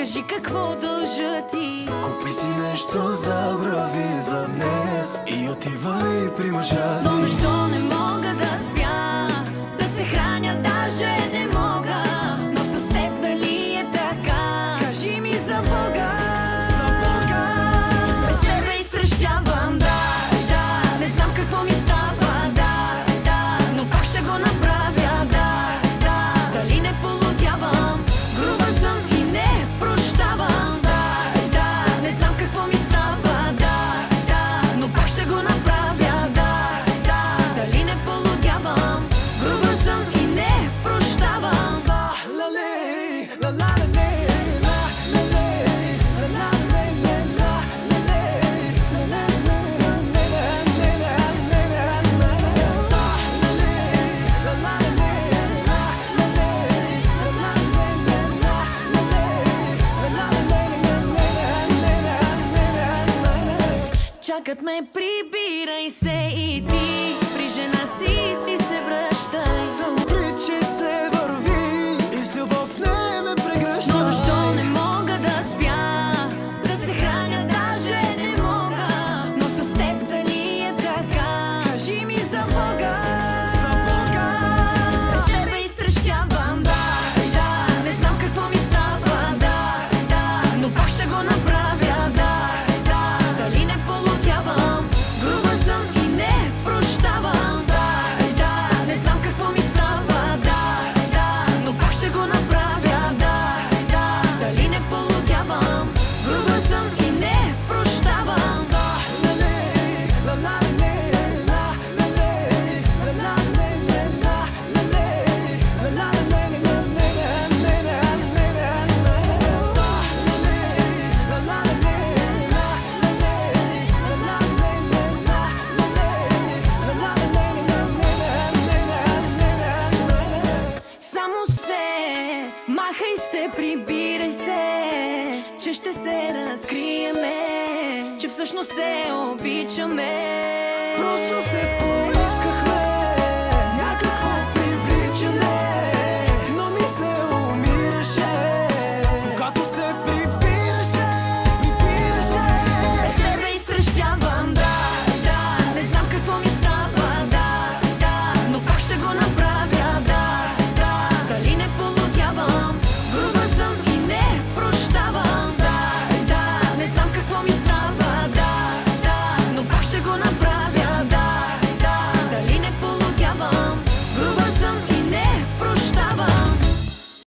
кажи какво дължа ти. Купи си нещо забрави за днес и отивай при мъжа си. Но защо не мога да спя, да се храня даже не мога. Но с теб дали е така? Кажи ми за Бога. За Бога. Без тебе изтрещявам, да. Не знам какво ми става, да. Но пак ще го направя, да. Дали не полудявам, груба съм и не прощавам, да. Не знам какво ми става, да. Но пак ще го направя, да. Дали не полудявам, груба съм и не прощавам. Чакат ме, прибирай се и ти, при жена си ти се връщай. Само причи се върви и с любов не ме прегръщай. Но защо не мога да спя, да се храня даже не мога. Но с теб дали е така? Кажи ми за Бога. За Бога. Без тебе изтрещявам, да. Не знам какво ми става, да. Но пак ще го направя, да. Дали не полудявам, груба съм и не прощавам, да. Не знам какво ми става, да. Но пак ще го направя, да. Дали не полудявам, груба съм и не прощавам. Само се махай се, прибирай се, че ще се разкриеме, че всъщност се обичаме. Просто се